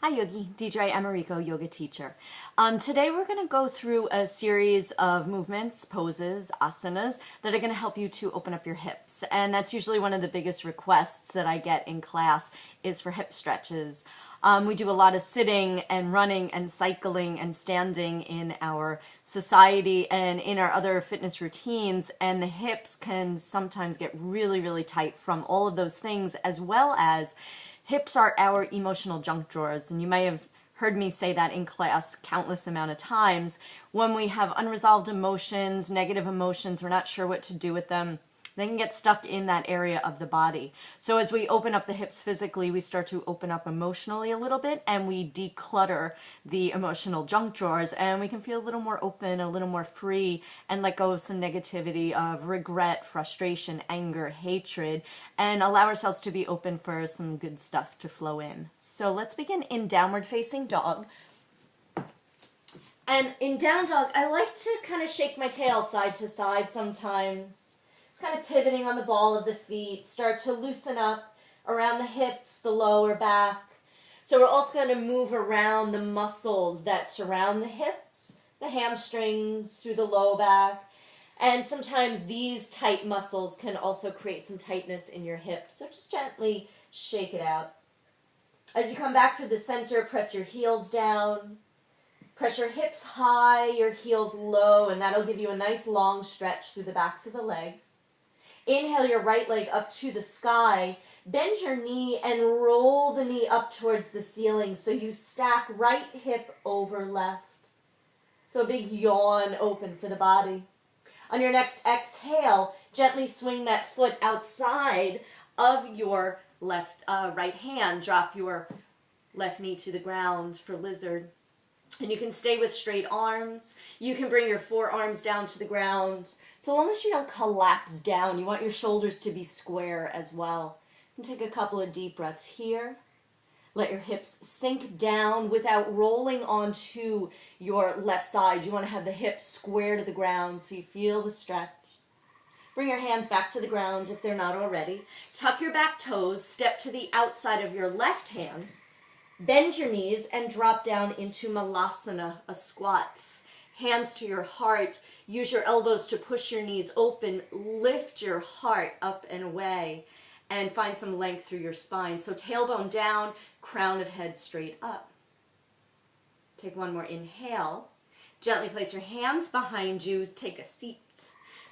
Hi Yogi, Deidre Americo, yoga teacher. Today we're going to go through a series of movements, poses, asanas that are going to help you to open up your hips. And that's usually one of the biggest requests that I get in class is for hip stretches. We do a lot of sitting and running and cycling and standing in our society and in our other fitness routines, and the hips can sometimes get really, really tight from all of those things, as well as hips are our emotional junk drawers. And you may have heard me say that in class countless amount of times. When we have unresolved emotions, negative emotions, we're not sure what to do with them, they can get stuck in that area of the body. So as we open up the hips physically, we start to open up emotionally a little bit, and we declutter the emotional junk drawers, and we can feel a little more open, a little more free, and let go of some negativity of regret, frustration, anger, hatred, and allow ourselves to be open for some good stuff to flow in. So let's begin in downward facing dog. And in down dog, I like to kind of shake my tail side to side sometimes. Kind of pivoting on the ball of the feet, start to loosen up around the hips, the lower back. So we're also going to move around the muscles that surround the hips, the hamstrings, through the low back. And sometimes these tight muscles can also create some tightness in your hips. So just gently shake it out. As you come back through the center, press your heels down. Press your hips high, your heels low, and that'll give you a nice long stretch through the backs of the legs. Inhale your right leg up to the sky. Bend your knee and roll the knee up towards the ceiling so you stack right hip over left. So a big yawn open for the body. On your next exhale, gently swing that foot outside of your right hand. Drop your left knee to the ground for lizard. And you can stay with straight arms. You can bring your forearms down to the ground. So long as you don't collapse down, you want your shoulders to be square as well. And take a couple of deep breaths here. Let your hips sink down without rolling onto your left side. You want to have the hips square to the ground so you feel the stretch. Bring your hands back to the ground if they're not already. Tuck your back toes. Step to the outside of your left hand. Bend your knees and drop down into Malasana, a squat. Hands to your heart. Use your elbows to push your knees open. Lift your heart up and away. And find some length through your spine. So tailbone down, crown of head straight up. Take one more inhale. Gently place your hands behind you. Take a seat.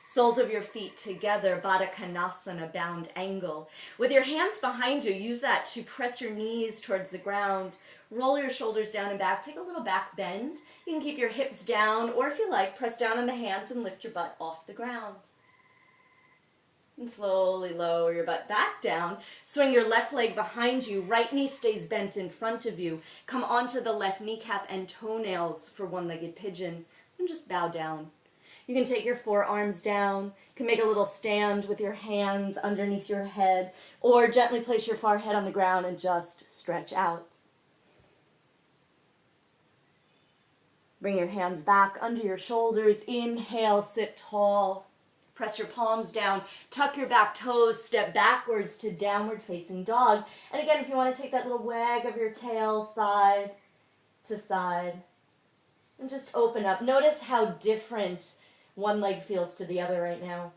Soles of your feet together, Baddha Konasana, bound angle. With your hands behind you, use that to press your knees towards the ground. Roll your shoulders down and back. Take a little back bend. You can keep your hips down, or if you like, press down on the hands and lift your butt off the ground. And slowly lower your butt back down. Swing your left leg behind you. Right knee stays bent in front of you. Come onto the left kneecap and toenails for one-legged pigeon. And just bow down. You can take your forearms down. You can make a little stand with your hands underneath your head, or gently place your forehead on the ground and just stretch out. Bring your hands back under your shoulders. Inhale, sit tall. Press your palms down. Tuck your back toes. Step backwards to downward facing dog. And again, if you want to take that little wag of your tail side to side. And just open up. Notice how different one leg feels to the other right now.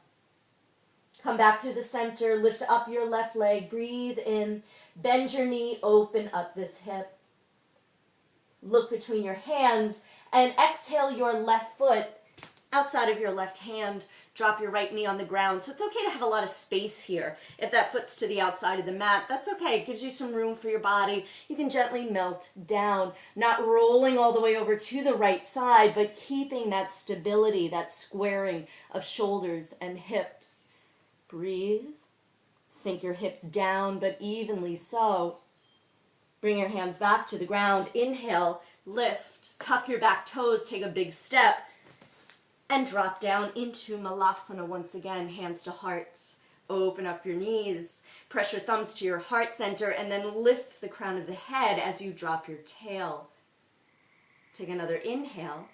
Come back through the center. Lift up your left leg. Breathe in. Bend your knee. Open up this hip. Look between your hands and exhale your left foot outside of your left hand. Drop your right knee on the ground. So it's okay to have a lot of space here. If that foot's to the outside of the mat, that's okay. It gives you some room for your body. You can gently melt down, not rolling all the way over to the right side, but keeping that stability, that squaring of shoulders and hips. Breathe. Sink your hips down, but evenly so. Bring your hands back to the ground. Inhale, lift, tuck your back toes, take a big step. And drop down into Malasana once again, hands to heart. Open up your knees, press your thumbs to your heart center, and then lift the crown of the head as you drop your tail. Take another inhale.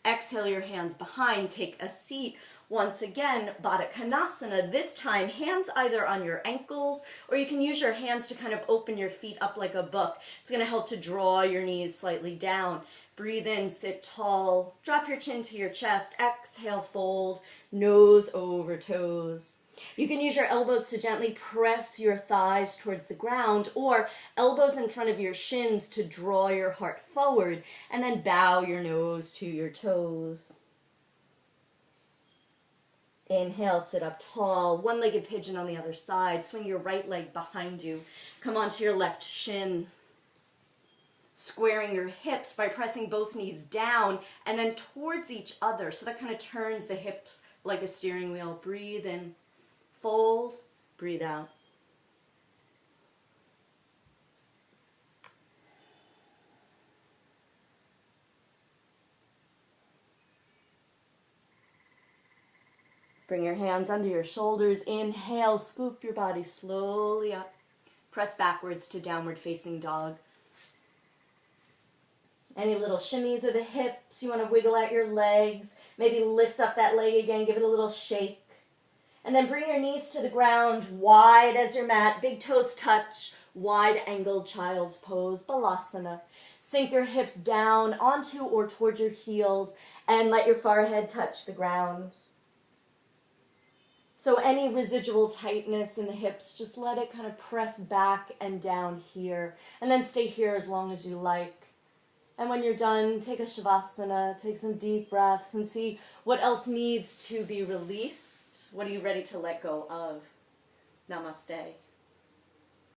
Exhale your hands behind, take a seat. Once again, Baddha Konasana, this time hands either on your ankles, or you can use your hands to kind of open your feet up like a book. It's going to help to draw your knees slightly down. Breathe in, sit tall, drop your chin to your chest, exhale, fold, nose over toes. You can use your elbows to gently press your thighs towards the ground, or elbows in front of your shins to draw your heart forward, and then bow your nose to your toes. Inhale, sit up tall, one-legged pigeon on the other side. Swing your right leg behind you. Come onto your left shin. Squaring your hips by pressing both knees down and then towards each other. So that kind of turns the hips like a steering wheel. Breathe in, fold, breathe out. Bring your hands under your shoulders. Inhale, scoop your body slowly up. Press backwards to downward facing dog. Any little shimmies of the hips, you want to wiggle out your legs, maybe lift up that leg again, give it a little shake. And then bring your knees to the ground, wide as your mat, big toes touch, wide-angled child's pose, Balasana. Sink your hips down onto or towards your heels and let your forehead touch the ground. So any residual tightness in the hips, just let it kind of press back and down here. And then stay here as long as you like. And when you're done, take a Shavasana, take some deep breaths, and see what else needs to be released. What are you ready to let go of? Namaste.